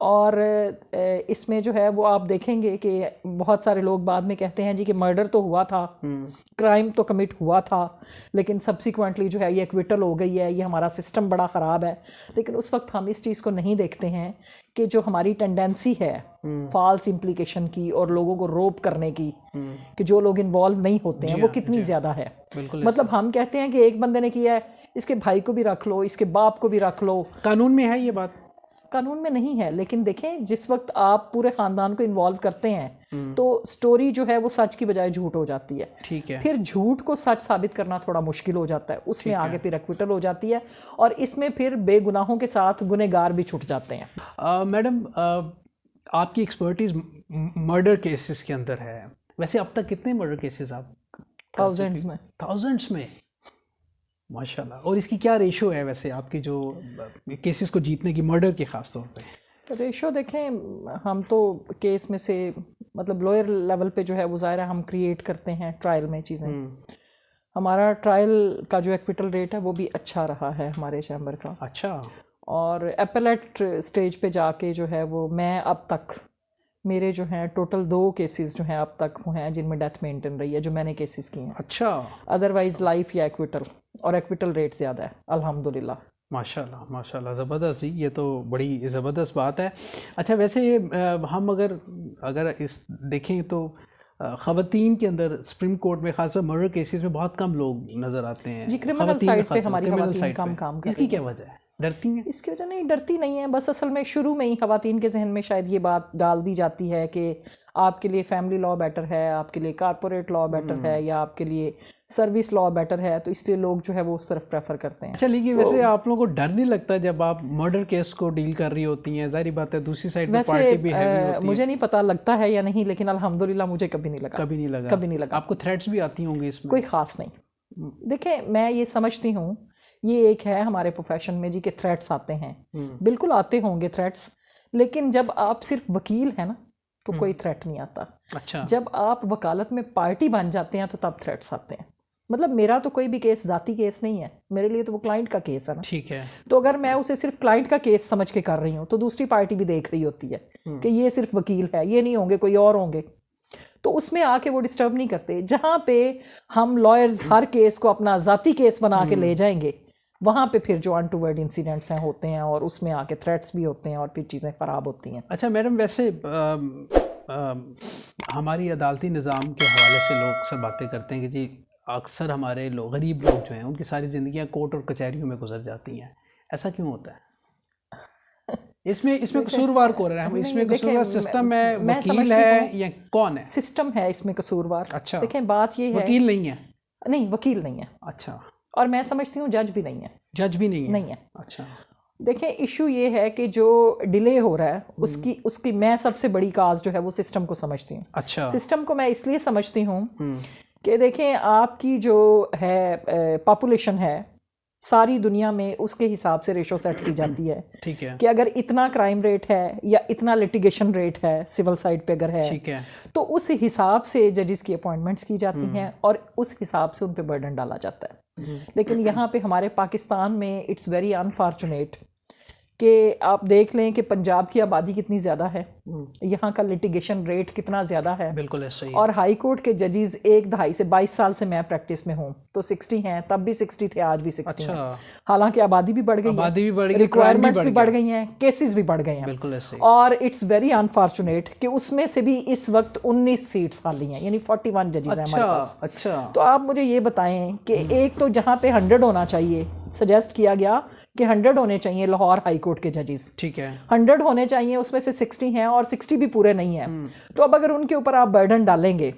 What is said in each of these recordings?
اور اس میں جو ہے وہ آپ دیکھیں گے کہ بہت سارے لوگ بعد میں کہتے ہیں جی کہ مرڈر تو ہوا تھا، کرائم تو کمٹ ہوا تھا، لیکن سبسیکوینٹلی جو ہے یہ ایکویٹل ہو گئی ہے، یہ ہمارا سسٹم بڑا خراب ہے. لیکن اس وقت ہم اس چیز کو نہیں دیکھتے ہیں کہ جو ہماری ٹینڈنسی ہے فالس امپلیکیشن کی اور لوگوں کو روپ کرنے کی، کہ جو لوگ انوالو نہیں ہوتے ہیں وہ کتنی زیادہ ہے. مطلب ہم کہتے ہیں کہ ایک بندے نے کیا ہے، اس کے بھائی کو بھی رکھ لو، اس کے باپ کو بھی رکھ لو. قانون میں ہے یہ بات؟ قانون میں نہیں ہے، لیکن دیکھیں جس وقت آپ پورے خاندان کو انوالو کرتے ہیں تو سٹوری جو ہے وہ سچ کی بجائے جھوٹ ہو جاتی ہے. ٹھیک ہے. پھر جھوٹ کو سچ ثابت کرنا تھوڑا مشکل ہو جاتا ہے، اس میں آگے پھر ایکویٹل ہو جاتی ہے، اور اس میں پھر بے گناہوں کے ساتھ گنہگار بھی چھٹ جاتے ہیں. میڈم آپ کی ایکسپرٹیز مرڈر کیسز کے اندر ہے، ویسے اب تک کتنے مرڈر کیسز آپ؟ تھاؤزنڈس میں ماشاء اللہ. اور اس کی کیا ریشو ہے ویسے آپ کی جو کیسز کو جیتنے کی مرڈر کی خاص طور پہ؟ ریشو دیکھیں، ہم تو کیس میں سے مطلب لوئر لیول پہ جو ہے وہ ظاہر ہے ہم کریٹ کرتے ہیں ٹرائل میں چیزیں. ہمارا ٹرائل کا جو ایکویٹل ریٹ ہے وہ بھی اچھا رہا ہے ہمارے چیمبر کا. اچھا. اور ایپلیٹ سٹیج پہ جا کے جو ہے وہ میں اب تک میرے جو ہیں ٹوٹل 2 کیسز جو ہیں اب تک وہ ہیں جن میں ڈیتھ مینٹین رہی ہے جو میں نے کیسز کی ہیں. اچھا. ادروائز لائف یا ایکویٹل، اور ایکویٹل ریٹ زیادہ ہے الحمدللہ. ماشاء اللہ ماشاء اللہ، زبردست جی، یہ تو بڑی زبردست بات ہے. اچھا ویسے ہم اگر اس دیکھیں تو خواتین کے اندر سپریم کورٹ میں خاص طور مرڈر کیسز میں بہت کم لوگ نظر آتے ہیں. جی کرمنل سائڈ پہ ہماری خواتین کم کام کرتی ہیں. اس کی کیا وجہ ہے؟ ڈرتی ہیں؟ اس کی وجہ نہیں، ڈرتی نہیں ہے، بس اصل میں شروع میں ہی خواتین کے ذہن میں شاید یہ بات ڈال دی جاتی ہے کہ آپ کے لیے فیملی لا بیٹر ہے، آپ کے لیے کارپوریٹ لا بیٹر ہے، یا آپ کے لیے سروس لا بیٹر ہے، تو اس لیے لوگ جو ہے وہ اس طرف پریفر کرتے ہیں. اچھا لیکن ویسے آپ لوگوں کو ڈر نہیں لگتا جب آپ مرڈر کیس کو ڈیل کر رہی ہوتی ہیں؟ ظاہری بات ہے دوسری سائڈ پہ پارٹی بھی ہیوی ہوتی ہے. مجھے نہیں پتا لگتا ہے یا نہیں، لیکن الحمدللہ مجھے کبھی نہیں لگا. کبھی نہیں لگا. آپ کو تھریٹس بھی آتی ہوں گے اس میں؟ کوئی خاص نہیں. دیکھیں میں یہ سمجھتی ہوں، یہ ایک ہے ہمارے پروفیشن میں جی کہ تھریٹس آتے ہیں، بالکل آتے ہوں گے تھریٹس، لیکن جب آپ صرف وکیل ہیں نا تو کوئی تھریٹ نہیں آتا. اچھا. جب آپ وکالت میں پارٹی بن جاتے ہیں تو تب تھریٹس آتے ہیں. مطلب میرا تو کوئی بھی کیس ذاتی کیس نہیں ہے، میرے لیے تو وہ کلائنٹ کا کیس ہے نا. ٹھیک ہے. تو اگر میں اسے صرف کلائنٹ کا کیس سمجھ کے کر رہی ہوں تو دوسری پارٹی بھی دیکھ رہی ہوتی ہے کہ یہ صرف وکیل ہے، یہ نہیں ہوں گے، کوئی اور ہوں گے، تو اس میں آ کے وہ ڈسٹرب نہیں کرتے. جہاں پہ ہم لائرز ہر کیس کو اپنا ذاتی کیس بنا کے لے جائیں گے، وہاں پہ پھر جو انٹوورڈ انسیڈنٹس ہیں ہوتے ہیں، اور اس میں آ کے تھریٹس بھی ہوتے ہیں اور پھر چیزیں خراب ہوتی ہیں. اچھا میڈم، ویسے ہماری عدالتی نظام کے حوالے سے لوگ اکثر باتیں کرتے ہیں کہ جی اکثر ہمارے غریب لوگ جو ہیں ان کی ساری زندگیاں کورٹ اور کچہریوں میں گزر جاتی ہیں، ایسا کیوں ہوتا ہے؟ اس میں قصوروار کون ہے؟ اس میں قصوروار سسٹم ہے، وکیل ہے، یا کون ہے؟ سسٹم ہے اس میں قصوروار. اچھا. دیکھیں بات یہ ہے، وکیل نہیں ہے؟ نہیں وکیل نہیں ہے. اچھا. اور میں سمجھتی ہوں جج بھی نہیں ہے. جج بھی نہیں ہے. اچھا. دیکھیں ایشو یہ ہے کہ جو ڈیلے ہو رہا ہے اس کی میں سب سے بڑی کاز جو ہے وہ سسٹم کو سمجھتی ہوں. اچھا. سسٹم کو میں اس لیے سمجھتی ہوں کہ دیکھیں آپ کی جو ہے پاپولیشن ہے ساری دنیا میں اس کے حساب سے ریشو سیٹ کی جاتی ہے. ٹھیک ہے. کہ اگر اتنا کرائم ریٹ ہے یا اتنا لیٹیگیشن ریٹ ہے سول سائڈ پہ اگر ہے، ٹھیک ہے، تو اس حساب سے ججز کی اپوائنٹمنٹس کی جاتی ہیں اور اس حساب سے ان پہ برڈن ڈالا جاتا ہے. لیکن یہاں پہ ہمارے پاکستان میں اٹس ویری انفارچونیٹ کہ آپ دیکھ لیں کہ پنجاب کی آبادی کتنی زیادہ ہے، یہاں کا لٹیگیشن ریٹ کتنا زیادہ ہے. بالکل ایسا ہی. اور ہائی کورٹ کے ججز 1 دہائی سے 22 سال سے میں پریکٹس میں ہوں تو 60 ہیں، تب بھی 60 تھے، آج بھی 60 ہیں. حالانکہ آبادی بھی بڑھ گئی ہے، ریکوائرمنٹس بھی بڑھ گئی ہیں، کیسز بھی بڑھ گئے ہیں. بالکل ایسا ہی. اور اٹس ویری انفارچونیٹ کہ اس میں سے بھی اس وقت 19 سیٹس خالی ہیں، یعنی 41 ججز ہیں ہمارے پاس. اچھا. تو آپ مجھے یہ بتائیں کہ ایک تو جہاں پہ 100 ہونا چاہیے، سجیسٹ کیا گیا کہ 100 ہونے چاہیے لاہور ہائی کورٹ کے ججز. ٹھیک ہے. 100 ہونے چاہیے، اس میں سے 60 ہیں اور 60 بھی پورے نہیں ہیں. تو اب اگر ان کے اوپر آپ برڈن ڈالیں گے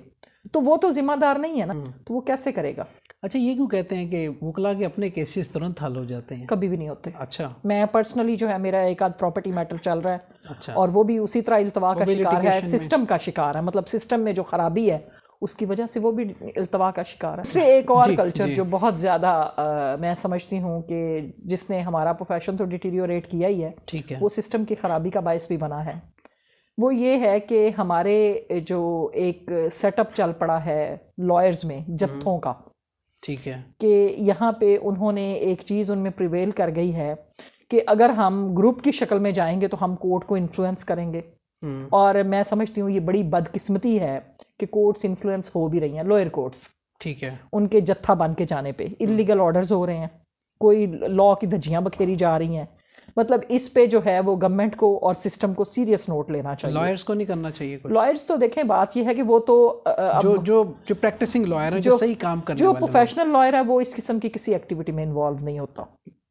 تو وہ تو ذمہ دار نہیں ہے نا، تو وہ کیسے کرے گا؟ اچھا یہ کیوں کہتے ہیں کہ وکلا کے اپنے کیسز ترنت حل ہو جاتے ہیں؟ کبھی بھی نہیں ہوتے. اچھا. میں پرسنلی جو ہے میرا ایک آدھ پراپرٹی میٹر چل رہا ہے. اچھا. اور وہ بھی اسی طرح التوا کا شکار ہے، سسٹم کا شکار ہے، مطلب سسٹم میں جو خرابی ہے اس کی وجہ سے وہ بھی التوا کا شکار ہے. اس سے ایک اور کلچر جو بہت زیادہ میں سمجھتی ہوں کہ جس نے ہمارا پروفیشن تو ڈیٹیریوریٹ کیا ہی ہے، ٹھیک ہے، وہ سسٹم کی خرابی کا باعث بھی بنا ہے. وہ یہ ہے کہ ہمارے جو ایک سیٹ اپ چل پڑا ہے لائرز میں جتھوں کا، ٹھیک ہے، کہ یہاں پہ انہوں نے ایک چیز ان میں پریویل کر گئی ہے کہ اگر ہم گروپ کی شکل میں جائیں گے تو ہم کورٹ کو انفلوئنس کریں گے، اور میں سمجھتی ہوں یہ بڑی بدقسمتی ہے کہ کورٹس انفلوئنس ہو بھی رہی ہیں، لوئر کورٹس، ٹھیک ہے، ان کے جتھا بن کے جانے پہ انلیگل آرڈرز ہو رہے ہیں، کوئی لا کی دھجیاں بکھیری جا رہی ہیں. مطلب اس پہ جو ہے وہ گورنمنٹ کو اور سسٹم کو سیریس نوٹ لینا چاہیے. لائرس کو نہیں کرنا چاہیے کچھ؟ لائرس تو دیکھیں بات یہ ہے کہ وہ تو جو پریکٹسنگ لائر ہیں، جو صحیح کام کرنے جو والے، پروفیشنل لائر ہے وہ اس قسم کی کسی ایکٹیویٹی میں انوالو نہیں ہوتا.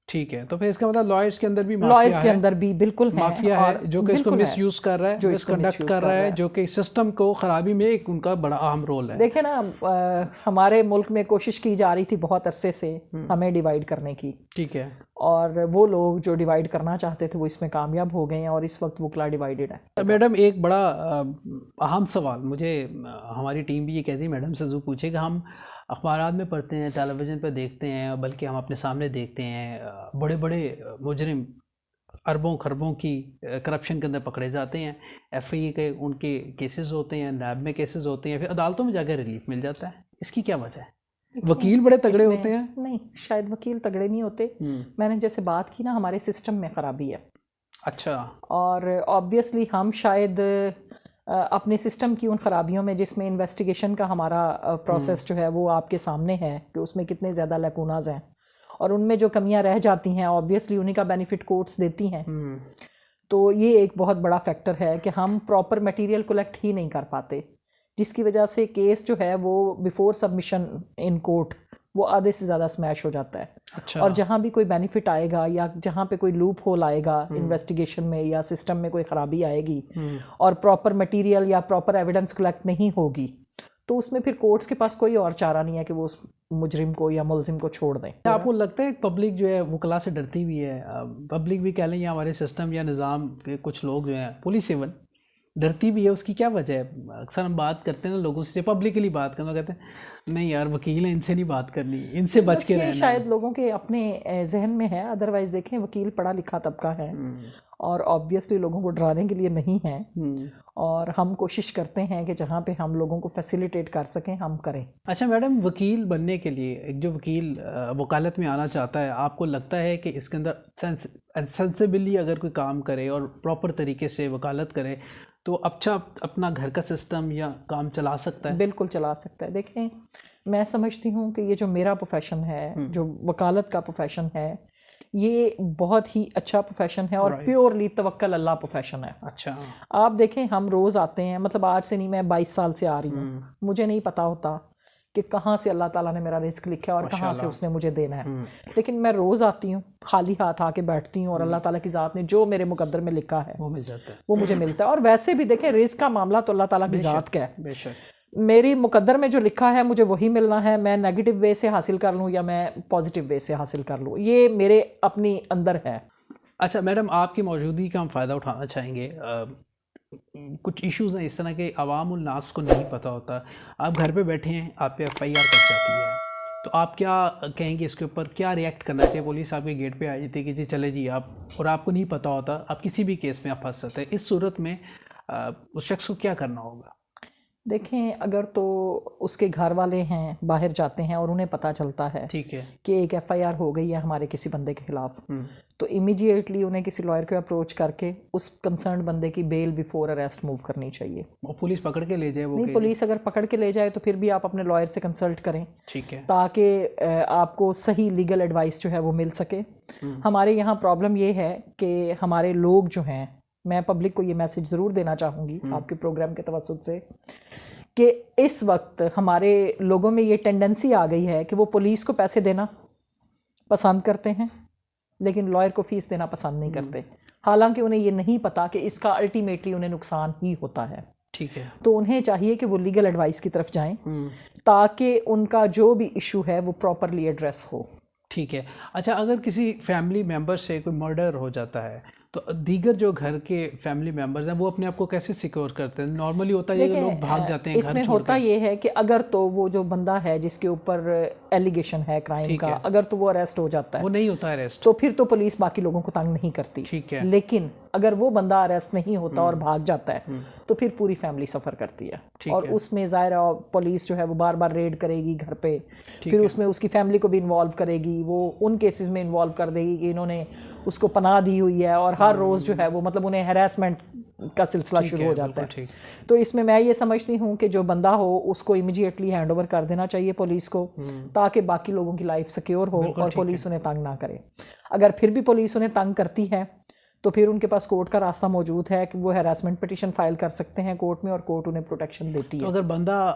ٹھیک ہے، تو پھر اس کا مطلب لائرس کے اندر بھی لائرس کے اندر بھی بالکل ہے، مافیا ہے جو کہ اس کو مس یوز کر رہا ہے، جو مس کنڈکٹ کر رہا ہے، جو کہ سسٹم کو خرابی میں ایک ان کا بڑا اہم رول ہے. دیکھیں نا، ہمارے ملک میں کوشش کی جا رہی تھی بہت عرصے سے ہمیں ڈیوائیڈ کرنے کی، ٹھیک ہے، اور وہ لوگ جو ڈیوائیڈ کرنا چاہتے تھے وہ اس میں کامیاب ہو گئے ہیں، اور اس وقت وہ کلا ڈیوائیڈڈ ہے. میڈم ایک بڑا اہم سوال مجھے ہماری ٹیم بھی یہ کہتی ہے میڈم سے ضرور پوچھے کہ ہم اخبارات میں پڑھتے ہیں، ٹیلی ویژن پہ دیکھتے ہیں، بلکہ ہم اپنے سامنے دیکھتے ہیں بڑے بڑے مجرم اربوں خربوں کی کرپشن کے اندر پکڑے جاتے ہیں، ایف آئی اے کے ان کے کیسز ہوتے ہیں، نیب میں کیسز ہوتے ہیں، پھر عدالتوں میں جا کے ریلیف مل جاتا ہے. اس کی کیا وجہ ہے؟ وکیل بڑے تگڑے ہوتے ہیں؟ نہیں، شاید وکیل تگڑے نہیں ہوتے. میں نے جیسے بات کی نا، ہمارے سسٹم میں خرابی ہے. اچھا. اور آبویسلی ہم شاید اپنے سسٹم کی ان خرابیوں میں، جس میں انویسٹیگیشن کا ہمارا پروسیس جو ہے وہ آپ کے سامنے ہے کہ اس میں کتنے زیادہ لیکوناز ہیں، اور ان میں جو کمیاں رہ جاتی ہیں آبویسلی انہی کا بینیفٹ کورٹس دیتی ہیں. تو یہ ایک بہت بڑا فیکٹر ہے کہ ہم پراپر میٹیریل کلیکٹ ہی نہیں کر پاتے، جس کی وجہ سے کیس جو ہے وہ بیفور سبمیشن ان کورٹ وہ آدھے سے زیادہ سمیش ہو جاتا ہے. اچھا. اور جہاں بھی کوئی بینیفٹ آئے گا یا جہاں پہ کوئی لوپ ہول آئے گا انویسٹیگیشن میں یا سسٹم میں کوئی خرابی آئے گی اور پراپر مٹیریل یا پراپر ایویڈنس کلیکٹ نہیں ہوگی، تو اس میں پھر کورٹس کے پاس کوئی اور چارہ نہیں ہے کہ وہ اس مجرم کو یا ملزم کو چھوڑ دیں. آپ کو لگتا ہے پبلک جو ہے وکلا سے ڈرتی بھی ہے؟ پبلک بھی کہہ لیں یا ہمارے سسٹم یا نظام کے کچھ لوگ جو ہیں، پولیس ایون ڈرتی بھی ہے، اس کی کیا وجہ ہے؟ اکثر ہم بات کرتے ہیں نا لوگوں سے، پبلکلی بات کرنا، کہتے ہیں نہیں یار وکیل ہیں، ان سے نہیں بات کرنی، ان سے بچ کے رہنا. شاید لوگوں کے اپنے ذہن میں ہے، ادروائز دیکھیں وکیل پڑھا لکھا طبقہ ہے اور آبویسلی لوگوں کو ڈرانے کے لیے نہیں ہے، اور ہم کوشش کرتے ہیں کہ جہاں پہ ہم لوگوں کو فیسیلیٹیٹ کر سکیں ہم کریں. اچھا میڈم، وکیل بننے کے لیے ایک جو وکیل وکالت میں آنا چاہتا ہے، آپ کو لگتا ہے کہ اس کے اندر سینسیبلی اگر کوئی کام کرے اور پراپر طریقے سے وکالت کرے تو اچھا اپنا گھر کا سسٹم یا کام چلا سکتا ہے؟ بالکل چلا سکتا ہے. دیکھیں میں سمجھتی ہوں کہ یہ جو میرا پروفیشن ہے، جو وکالت کا پروفیشن ہے، یہ بہت ہی اچھا پروفیشن ہے اور پیورلی توکل اللہ پروفیشن ہے. اچھا. آپ دیکھیں ہم روز آتے ہیں، مطلب آج سے نہیں، میں 22 سال سے آ رہی ہوں، مجھے نہیں پتا ہوتا کہ کہاں سے اللہ تعالیٰ نے میرا رزق لکھا ہے اور کہاں سے اس نے مجھے دینا ہے، لیکن میں روز آتی ہوں، خالی ہاتھ آ کے بیٹھتی ہوں، اور اللہ تعالیٰ کی ذات نے جو میرے مقدر میں لکھا ہے وہ مل جاتا ہے، وہ مجھے ملتا ہے. اور ویسے بھی دیکھیں رزق کا معاملہ تو اللہ تعالیٰ کی ذات کا ہے. بے شک. میری مقدر میں جو لکھا ہے مجھے وہی ملنا ہے، میں نیگیٹو وے سے حاصل کر لوں یا میں پازیٹیو وے سے حاصل کر لوں، یہ میرے اپنی اندر ہے. اچھا میڈم، آپ کی موجودگی کا ہم فائدہ اٹھانا چاہیں گے. کچھ ایشوز ہیں اس طرح کے عوام الناس کو نہیں پتہ ہوتا. آپ گھر پہ بیٹھے ہیں، آپ پہ FIR کٹ جاتی ہے، تو آپ کیا کہیں گے اس کے اوپر؟ کیا ریئیکٹ کرنا چاہیے؟ پولیس آپ کے گیٹ پہ آ جاتی ہے کہ جی چلے جی آپ، اور آپ کو نہیں پتہ ہوتا، آپ کسی بھی کیس میں آپ پھنس سکتے ہیں، اس صورت میں اس شخص کو کیا کرنا ہوگا؟ دیکھیں اگر تو اس کے گھر والے ہیں باہر جاتے ہیں اور انہیں پتہ چلتا ہے ٹھیک ہے کہ ایک FIR ہو گئی ہے ہمارے کسی بندے کے خلاف، تو امیڈیٹلی انہیں کسی لائر کو اپروچ کر کے اس کنسرنڈ بندے کی بیل بیفور اریسٹ موو کرنی چاہیے. وہ پولیس پکڑ کے لے جائے؟ وہ نہیں، پولیس اگر پکڑ کے لے جائے تو پھر بھی آپ اپنے لائر سے کنسلٹ کریں، ٹھیک ہے، تاکہ آپ کو صحیح لیگل ایڈوائس جو ہے وہ مل سکے. ہمارے یہاں پرابلم یہ ہے کہ ہمارے لوگ جو ہیں، میں پبلک کو یہ میسج ضرور دینا چاہوں گی آپ کے پروگرام کے توسط سے، کہ اس وقت ہمارے لوگوں میں یہ ٹینڈنسی آ گئی ہے کہ وہ پولیس کو پیسے دینا پسند کرتے ہیں لیکن لائر کو فیس دینا پسند نہیں کرتے، حالانکہ انہیں یہ نہیں پتا کہ اس کا الٹیمیٹلی انہیں نقصان ہی ہوتا ہے. ٹھیک ہے. تو انہیں چاہیے کہ وہ لیگل ایڈوائس کی طرف جائیں تاکہ ان کا جو بھی ایشو ہے وہ پراپرلی ایڈریس ہو. ٹھیک ہے. اچھا اگر کسی فیملی ممبر سے کوئی مرڈر ہو جاتا ہے تو دیگر جو گھر کے فیملی ممبرز ہیں وہ اپنے آپ کو کیسے سیکیور کرتے ہیں؟ نارملی ہوتا ہے کہ لوگ بھاگ جاتے ہیں، اس میں ہوتا یہ ہے کہ اگر تو وہ جو بندہ ہے جس کے اوپر ایلیگیشن ہے کرائم کا، اگر تو وہ اریسٹ ہو جاتا ہے، وہ نہیں ہوتا اریسٹ، تو پھر تو پولیس باقی لوگوں کو تنگ نہیں کرتی. ٹھیک ہے. لیکن اگر وہ بندہ اریسٹ نہیں ہوتا اور بھاگ جاتا ہے تو پھر پوری فیملی سفر کرتی ہے، اور اس میں ظاہر ہے پولیس جو ہے وہ بار بار ریڈ کرے گی گھر پہ، پھر اس میں اس کی فیملی کو بھی انوالو کرے گی، وہ ان کیسز میں انوالو کر دے گی کہ انہوں نے اس کو پناہ دی ہوئی ہے، اور ہر روز جو ہے وہ مطلب انہیں ہیراسمنٹ کا سلسلہ شروع ہو جاتا ہے. تو اس میں یہ سمجھتی ہوں کہ جو بندہ ہو اس کو امیڈیٹلی ہینڈ اوور کر دینا چاہیے پولیس کو، تاکہ باقی لوگوں کی لائف سیکیور ہو اور پولیس انہیں تنگ نہ کرے. اگر پھر بھی پولیس انہیں تنگ کرتی ہے تو پھر ان کے پاس کورٹ کا راستہ موجود ہے کہ وہ ہیراسمنٹ پٹیشن فائل کر سکتے ہیں کورٹ میں، اور کورٹ انہیں پروٹیکشن دیتی ہے. تو اگر بندہ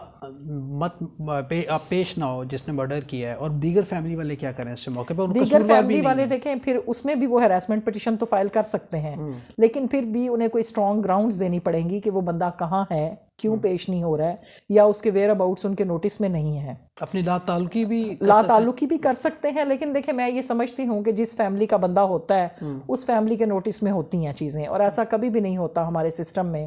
پیش نہ ہو جس نے مرڈر کیا ہے، اور دیگر فیملی والے کیا کریں اس موقع پہ؟ دیگر فیملی والے دیکھیں پھر اس میں بھی وہ ہیراسمنٹ پٹیشن تو فائل کر سکتے ہیں، لیکن پھر بھی انہیں کوئی اسٹرانگ گراؤنڈز دینی پڑیں گی کہ وہ بندہ کہاں ہے، کیوں پیش نہیں ہو رہا ہے، یا اس کے ویئر اباؤٹس ان کے نوٹس میں نہیں ہے. اپنی لا تعلقی بھی کر سکتے ہیں، لیکن دیکھیں میں یہ سمجھتی ہوں کہ جس فیملی کا بندہ ہوتا ہے اس فیملی کے نوٹس میں ہوتی ہیں چیزیں، اور ایسا کبھی بھی نہیں ہوتا ہمارے سسٹم میں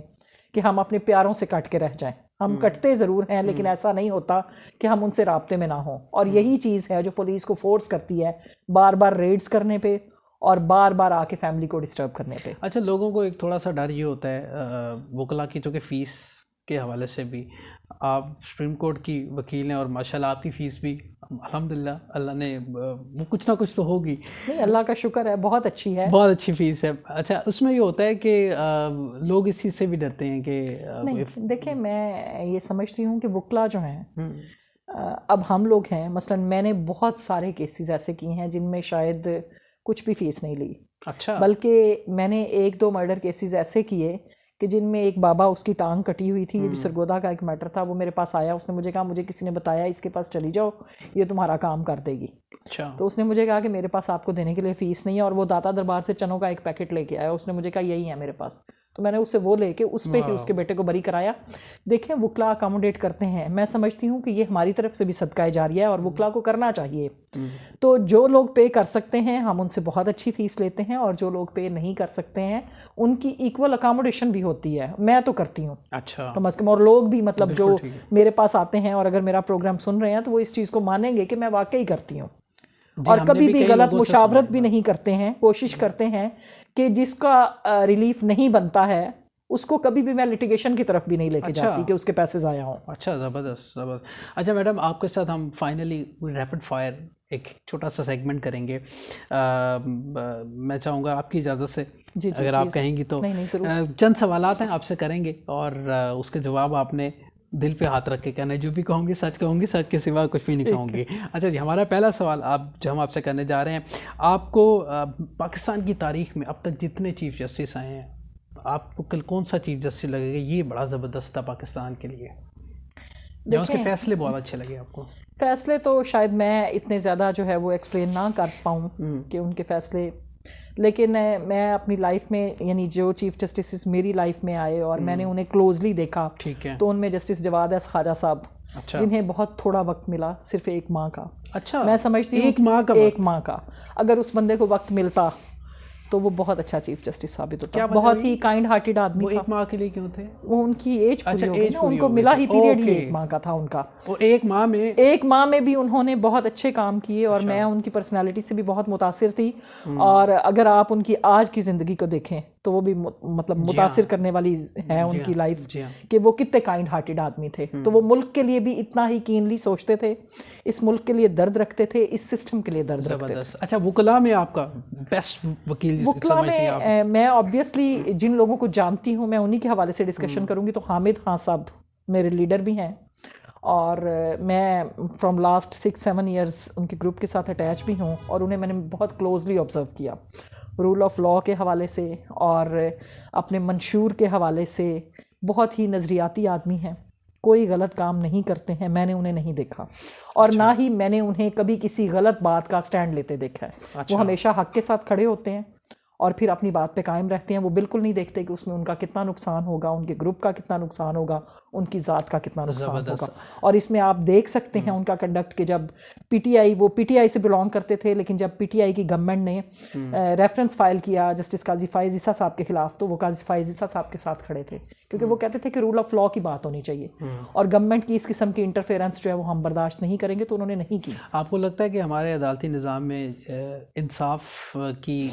کہ ہم اپنے پیاروں سے کٹ کے رہ جائیں. ہم کٹتے ضرور ہیں لیکن ایسا نہیں ہوتا کہ ہم ان سے رابطے میں نہ ہوں، اور یہی چیز ہے جو پولیس کو فورس کرتی ہے بار بار ریڈز کرنے پہ اور بار بار آ کے فیملی کو ڈسٹرب کرنے پہ. اچھا، لوگوں کو ایک تھوڑا سا ڈر یہ ہوتا ہے وکلا کی، چونکہ فیس کے حوالے سے بھی آپ سپریم کورٹ کی وکیل ہیں، اور ماشاءاللہ آپ کی فیس بھی الحمدللہ اللہ نے کچھ نہ کچھ تو ہوگی. نہیں، اللہ کا شکر ہے، بہت اچھی ہے، بہت اچھی فیس ہے. اچھا، اس میں یہ ہوتا ہے کہ لوگ اس چیز سے بھی ڈرتے ہیں کہ نہیں. دیکھیں میں یہ سمجھتی ہوں کہ وکلا جو ہیں، اب ہم لوگ ہیں مثلا میں نے بہت سارے کیسز ایسے کیے ہیں جن میں شاید کچھ بھی فیس نہیں لی. اچھا. بلکہ میں نے 1-2 مرڈر کیسز ایسے کیے کہ جن میں ایک بابا اس کی ٹانگ کٹی ہوئی تھی، یہ بھی سرگودا کا ایک میٹر تھا. وہ میرے پاس آیا، اس نے مجھے کہا مجھے کسی نے بتایا اس کے پاس چلی جاؤ، یہ تمہارا کام کر دے گی. اچھا. تو اس نے مجھے کہا کہ میرے پاس آپ کو دینے کے لیے فیس نہیں ہے، اور وہ داتا دربار سے چنوں کا ایک پیکٹ لے کے آیا. اس نے مجھے کہا یہی ہے میرے پاس. تو میں نے اس سے وہ لے کے اس پہ ہی اس کے بیٹے کو بری کرایا. دیکھیں وکلا اکاموڈیٹ کرتے ہیں، میں سمجھتی ہوں کہ یہ ہماری طرف سے بھی صدقہ جاریہ ہے اور وکلا کو کرنا چاہیے. تو جو لوگ پے کر سکتے ہیں ہم ان سے بہت اچھی فیس لیتے ہیں، اور جو لوگ پے نہیں کر سکتے ہیں ان کی ایکول اکاموڈیشن بھی ہوتی ہے. میں تو کرتی ہوں اچھا کم از کم، اور لوگ بھی مطلب جو میرے پاس آتے ہیں اور اگر میرا پروگرام سن رہے ہیں تو وہ اس چیز کو مانیں گے کہ میں واقعی کرتی ہوں. اور کبھی بھی غلط مشاورت بھی نہیں کرتے ہیں. کوشش کرتے ہیں کہ جس کا ریلیف نہیں بنتا ہے اس کو کبھی بھی میں لٹیگیشن کی طرف بھی نہیں لے کے جاتی کہ اس کے پیسے ضائع ہوں. اچھا، زبردست زبردست. اچھا میڈم، آپ کے ساتھ ہم فائنلی ریپڈ فائر ایک چھوٹا سا سیگمنٹ کریں گے. میں چاہوں گا آپ کی اجازت سے، اگر آپ کہیں گی تو چند سوالات ہیں آپ سے کریں گے، اور اس کے جواب آپ نے دل پہ ہاتھ رکھ کے کہنا ہے. جو بھی کہوں گی سچ کہوں گی، سچ کے سوا کچھ بھی نہیں کہوں گی. اچھا جی، ہمارا پہلا سوال جو ہم آپ سے کرنے جا رہے ہیں، آپ کو پاکستان کی تاریخ میں اب تک جتنے چیف جسٹس آئے ہیں، آپ کو کون سا چیف جسٹس لگے گا یہ بڑا زبردست تھا پاکستان کے لیے، یا اس کے فیصلے بہت اچھے لگے آپ کو؟ فیصلے تو شاید میں اتنے زیادہ جو ہے وہ ایکسپلین نہ کر پاؤں کہ ان کے فیصلے، لیکن میں اپنی لائف میں یعنی جو چیف جسٹسز میری لائف میں آئے اور میں نے انہیں کلوزلی دیکھا، تو ان میں جسٹس جواد احمد خواجہ صاحب، جنہیں بہت تھوڑا وقت ملا، صرف 1 ماہ کا. اچھا، میں سمجھتی ہوں 1 ماہ کا اگر اس بندے کو وقت ملتا تو وہ بہت اچھا چیف جسٹس ثابت ہوتا. بہت ہی کائنڈ ہارٹیڈ آدمی تھا. 1 ماہ کے لیے کیوں تھے وہ؟ ان کی ایج پوری ہو گئی نا، ان کو ملا ہی پیریڈ ہی 1 ماہ کا تھا ان کا. اور 1 ماہ میں بھی انہوں نے بہت اچھے کام کیے، اور میں ان کی پرسنالٹی سے بھی بہت متاثر تھی. اور اگر آپ ان کی آج کی زندگی کو دیکھیں تو وہ بھی مطلب متاثر کرنے والی ہے ان کی لائف، کہ وہ کتنے کائنڈ ہارٹیڈ آدمی تھے. تو وہ ملک کے لیے بھی اتنا ہی کینلی سوچتے تھے، اس ملک کے لیے درد رکھتے تھے، اس سسٹم کے لیے درد رکھتے تھے. اچھا، وکلا میں آپ کا بیسٹ وکیل؟ وکلا میں آبویسلی جن لوگوں کو جانتی ہوں میں انہی کے حوالے سے ڈسکشن کروں گی. تو حامد خان صاحب میرے لیڈر بھی ہیں، اور میں فرام لاسٹ 6-7 ایئرز ان کے گروپ کے ساتھ اٹیچ بھی ہوں، اور انہیں میں نے بہت کلوزلی آبزرو کیا رول آف لاء کے حوالے سے اور اپنے منشور کے حوالے سے. بہت ہی نظریاتی آدمی ہیں، کوئی غلط کام نہیں کرتے ہیں، میں نے انہیں نہیں دیکھا، اور نہ ہی میں نے انہیں کبھی کسی غلط بات کا سٹینڈ لیتے دیکھا ہے. وہ ہمیشہ حق کے ساتھ کھڑے ہوتے ہیں اور پھر اپنی بات پہ قائم رہتے ہیں. وہ بالکل نہیں دیکھتے کہ اس میں ان کا کتنا نقصان ہوگا، ان کے گروپ کا کتنا نقصان ہوگا، ان کی ذات کا کتنا نقصان ہوگا. اور اس میں آپ دیکھ سکتے ہیں ان کا کنڈکٹ کہ جب وہ پی ٹی آئی سے بلانگ کرتے تھے، لیکن جب پی ٹی آئی کی گورنمنٹ نے ریفرنس فائل کیا جسٹس قاضی فائز عیسیٰ صاحب کے خلاف، تو وہ قاضی فائز عیسیٰ صاحب کے ساتھ کھڑے تھے، کیونکہ وہ کہتے تھے کہ رول آف لاء کی بات ہونی چاہیے، اور گورنمنٹ کی اس قسم کی انٹرفیئرنس جو ہے وہ ہم برداشت نہیں کریں گے. تو انہوں نے نہیں کی. آپ کو لگتا ہے کہ ہمارے عدالتی نظام میں انصاف کی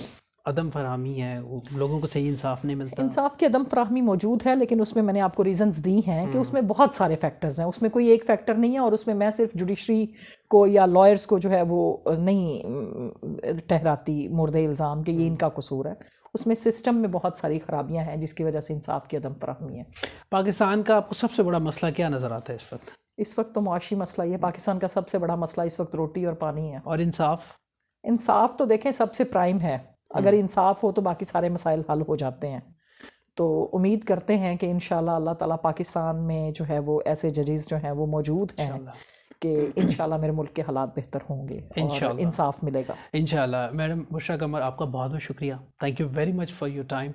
عدم فراہمی ہے، وہ لوگوں کو صحیح انصاف نہیں ملتا؟ انصاف کی عدم فراہمی موجود ہے، لیکن اس میں میں نے آپ کو ریزنز دی ہیں کہ اس میں بہت سارے فیکٹرز ہیں، اس میں کوئی ایک فیکٹر نہیں ہے، اور اس میں میں صرف جوڈیشری کو یا لائرز کو جو ہے وہ نہیں ٹھہراتی مورد الزام کہ یہ ان کا قصور ہے. اس میں سسٹم میں بہت ساری خرابیاں ہیں جس کی وجہ سے انصاف کی عدم فراہمی ہے. پاکستان کا آپ کو سب سے بڑا مسئلہ کیا نظر آتا ہے اس وقت؟ اس وقت تو معاشی مسئلہ یہ پاکستان کا سب سے بڑا مسئلہ اس وقت روٹی اور پانی ہے. اور انصاف تو دیکھیں سب سے پرائم ہے. اگر انصاف ہو تو باقی سارے مسائل حل ہو جاتے ہیں. تو امید کرتے ہیں کہ انشاءاللہ اللہ تعالیٰ پاکستان میں جو ہے وہ ایسے ججز جو ہیں وہ موجود ہیں کہ انشاءاللہ میرے ملک کے حالات بہتر ہوں گے اور انصاف ملے گا انشاءاللہ. میڈم بشریٰ قمر، آپ کا بہت بہت شکریہ. Thank you very much for your time.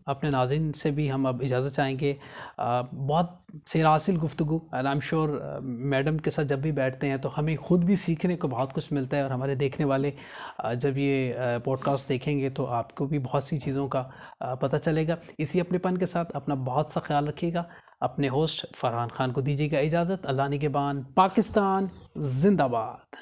اپنے ناظرین سے بھی ہم اب اجازت چاہیں گے. بہت سیرحاصل گفتگو، and I am sure madam کے ساتھ جب بھی بیٹھتے ہیں تو ہمیں خود بھی سیکھنے کو بہت کچھ ملتا ہے، اور ہمارے دیکھنے والے جب یہ پوڈ کاسٹ دیکھیں گے تو آپ کو بھی بہت سی چیزوں کا پتہ چلے گا. اسی اپنے پن کے ساتھ اپنا بہت سا خیال رکھیے گا. اپنے ہوسٹ فرحان خان کو دیجیے گا اجازت. اللہ نگہبان. پاکستان زندہ باد.